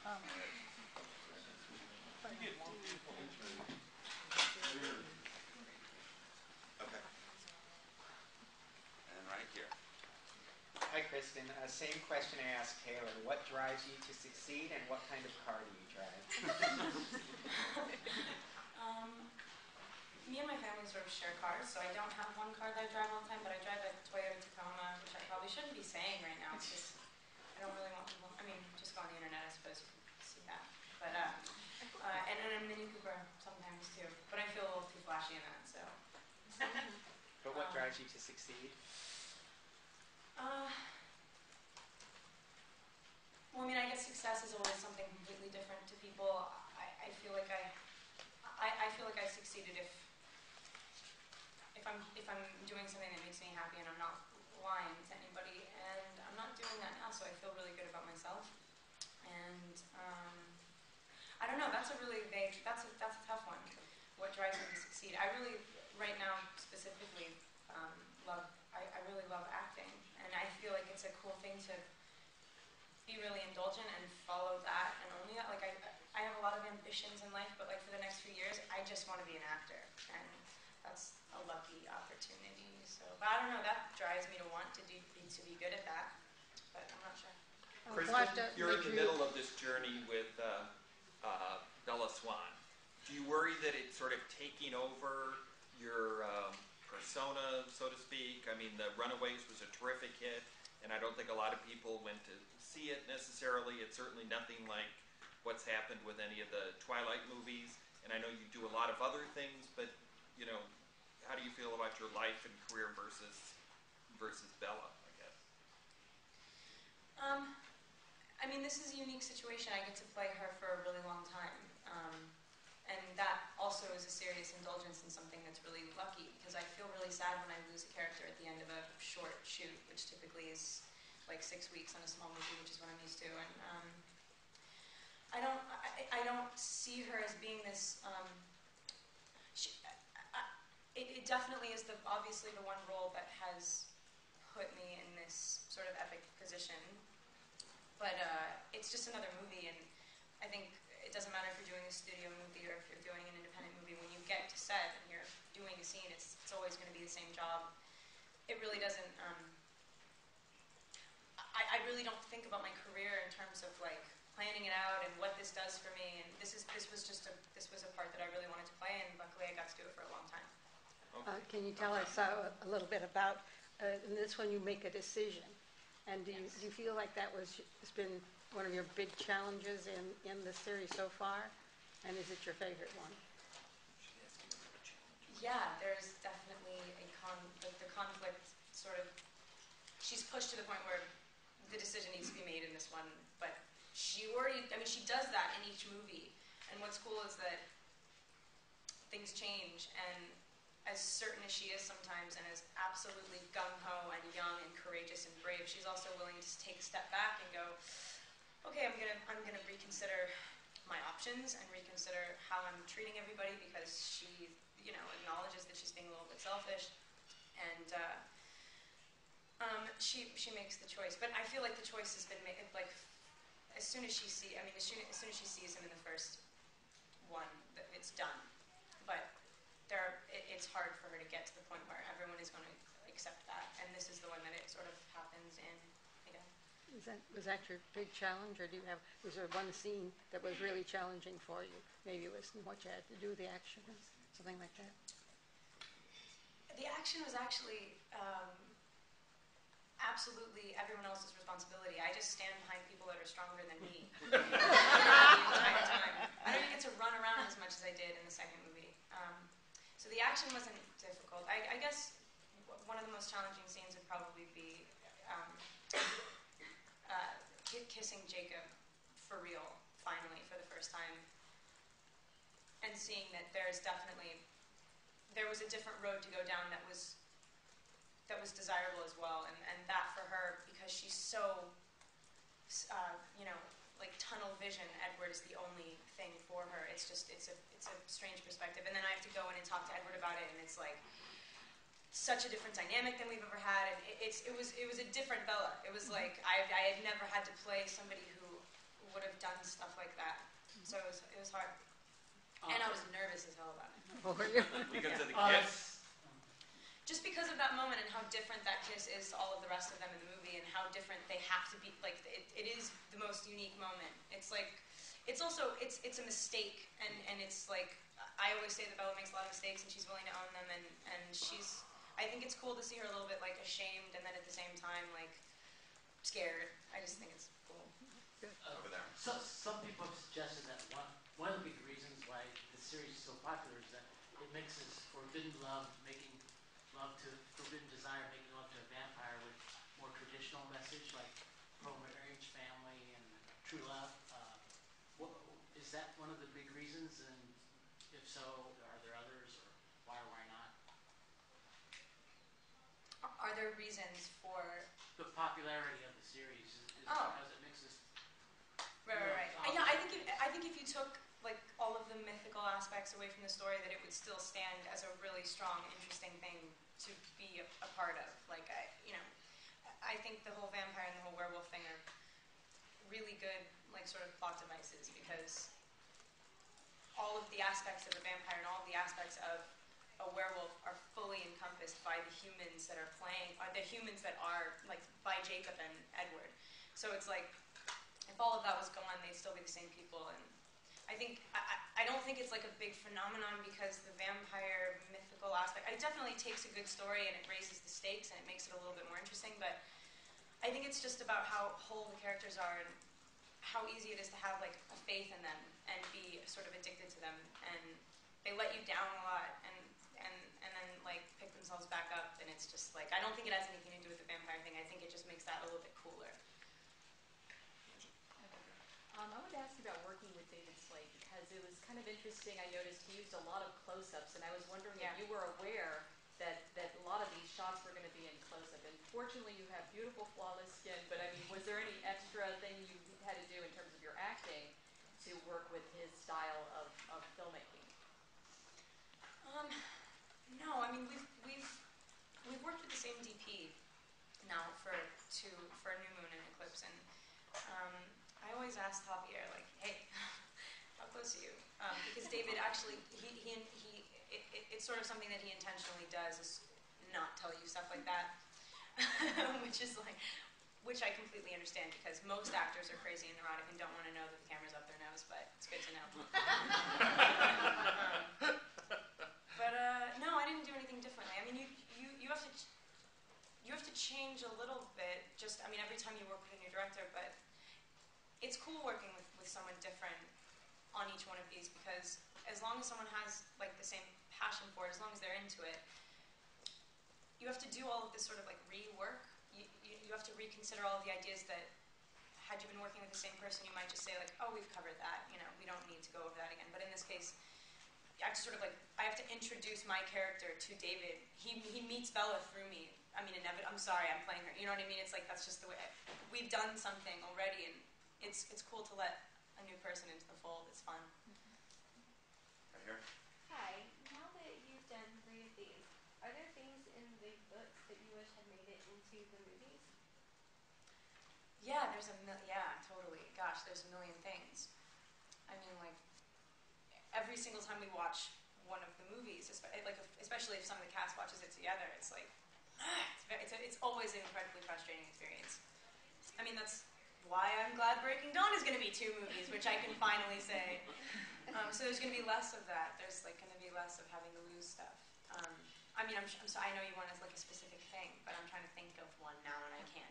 Okay. And right here. Hi, Kristen. Same question I asked Taylor. What drives you to succeed, and what kind of car do you drive? Me and my family sort of share cars, so I don't have one car that I drive all the time, but I drive a Toyota Tacoma, which I probably shouldn't be saying right now. It's just, I don't really want people, I mean, just go on the internet, I suppose you can see that. But, and a Mini Cooper sometimes too, but I feel a little too flashy in that, so. But what drives you to succeed? Well, I mean, I guess success is always something completely different to people. I feel like I feel like I succeeded if I'm doing something that makes me happy and I'm not lying to anybody, and I'm not doing that now, so I feel really good about myself. And I don't know. That's a really vague. That's a tough one. What drives me to succeed? I really, right now specifically, I really love acting, and I feel like it's a cool thing to be really indulgent and follow that and only that. Like I have a lot of ambitions in life, but like for the next few years, I just want to be an actor, and that's a lucky opportunity. So, but I don't know. That drives me to want to be good at that, but I'm not sure. Kristen, you're in the middle of this journey with Bella Swan. Do you worry that it's sort of taking over your persona, so to speak? I mean, The Runaways was a terrific hit, and I don't think a lot of people went to see it necessarily. It's certainly nothing like what's happened with any of the Twilight movies. And I know you do a lot of other things, but, you know, how do you feel about your life and career versus Bella, I guess? I mean, this is a unique situation. I get to play her for a really long time. And that also is a serious indulgence in something that's really lucky, because I feel really sad when I lose a character at the end of a short shoot, which typically is like 6 weeks on a small movie, which is what I'm used to. And I don't see her as being this. It definitely is obviously the one role that has put me in this sort of epic position. But it's just another movie, and I think it doesn't matter if you're doing a studio movie or if you're doing an independent movie. When you get to set and you're doing a scene, it's always going to be the same job. It really doesn't. I really don't think about my career in terms of like planning it out and what this does for me. And this was a part that I really wanted to play, and luckily I got to do it for a long time. Can you tell us a little bit about in this one you make a decision, and do you feel like it's been one of your big challenges in the series so far, and is it your favorite one? Yeah, there's definitely the conflict sort of. She's pushed to the point where the decision needs to be made in this one, but she does that in each movie. And what's cool is that things change, and as certain as she is sometimes, and as absolutely gung-ho and young and courageous and brave, she's also willing to take a step back and go, okay, I'm gonna reconsider my options and reconsider how I'm treating everybody, because she, acknowledges that she's being a little bit selfish, and she makes the choice. But I feel like the choice has been made. Like as soon as she sees him in the first one, it's done. But it's hard for her to get to the point where everyone is going to accept that, and this is the one that it sort of happens in again. Was that your big challenge, or was there one scene that was really challenging for you? Maybe it was what you had to do, the action, or something like that? The action was actually absolutely everyone else's responsibility. I just stand behind people that are stronger than me the entire time. I don't even get to run around as much as I did in the second movie. So the action wasn't difficult. I guess one of the most challenging scenes would probably be kissing Jacob for real, finally, for the first time, and seeing that there was a different road to go down that was desirable as well, and that for her, because she's so like tunnel vision, Edward is the only thing for her. It's a strange perspective, and then I have to go in and talk to Edward about it, and it's like such a different dynamic than we've ever had, and it was a different Bella. It was like I had never had to play somebody who would have done stuff like that. So it was hard. And I was nervous as hell about it. Oh, were you? Because of the kiss? Just because of that moment and how different that kiss is to all of the rest of them in the movie and how different they have to be. Like, it is the most unique moment. It's like, it's also, it's a mistake. And it's like, I always say that Bella makes a lot of mistakes and she's willing to own them. And she's, I think it's cool to see her a little bit, like, ashamed and then at the same time, like, scared. I just think it's cool. Over there. So some people have suggested that one of the big reasons why the series is so popular is that it mixes forbidden love, making love to forbidden desire, making love to a vampire with more traditional message like pro-marriage, family, and true love. Is that one of the big reasons? And if so, are there others, or why or why not? Are there reasons for... The popularity of the series is Oh. because it mixes. Right. Yeah, I think if you took like all of the mythical aspects away from the story, that it would still stand as a really strong, interesting thing to be a part of. Like I think the whole vampire and the whole werewolf thing are really good, like sort of plot devices, because all of the aspects of a vampire and all of the aspects of a werewolf are fully encompassed by the humans that are playing, the humans that are like by Jacob and Edward. So it's like, if all of that was gone, they'd still be the same people. And I don't think it's like a big phenomenon because the vampire mythical aspect, it definitely takes a good story and it raises the stakes and it makes it a little bit more interesting, but I think it's just about how whole the characters are and how easy it is to have like a faith in them and be sort of addicted to them, and they let you down a lot and then like pick themselves back up, and it's just like, I don't think it has anything to do with the vampire thing. I think it just makes that a little bit cooler. I wanted to ask you about working with David Slade, because it was kind of interesting. I noticed he used a lot of close-ups, and I was wondering if you were aware that a lot of these shots were going to be in close-up. And fortunately, you have beautiful, flawless skin, but I mean, was there any extra thing you had to do in terms of your acting to work with his style of filmmaking? No, I mean, we've worked with the same DP now for New Moon and Eclipse, and I always ask Javier, like, hey, how close are you? Because David actually, it's sort of something that he intentionally does, is not tell you stuff like that, which I completely understand, because most actors are crazy and neurotic and don't want to know that the camera's up their nose, but it's good to know. But no, I didn't do anything differently. I mean, you have to change a little bit. Just, I mean, every time you work with a new director, but it's cool working with someone different on each one of these, because as long as someone has like the same passion for it, as long as they're into it, you have to do all of this sort of like rework. You have to reconsider all of the ideas that, had you been working with the same person, you might just say like, oh, we've covered that, we don't need to go over that again. But in this case, I have to sort of like, I have to introduce my character to David. He meets Bella through me. I mean, I'm sorry, I'm playing her. You know what I mean? It's like, that's just the way. We've done something already, and it's cool to let a new person into the fold. It's fun. Right here. Hi. Now that you've done 3 of these, are there things in the books that you wish had made it into the movies? Yeah, totally. Gosh, there's a million things. I mean, like, every single time we watch one of the movies, especially if some of the cast watches it together, it's like, it's always an incredibly frustrating experience. I mean, that's why I'm glad Breaking Dawn is going to be 2 movies, which I can finally say. So there's going to be less of that. There's like going to be less of having to lose stuff. I mean, I know you want like a specific thing, but I'm trying to think of one now and I can't.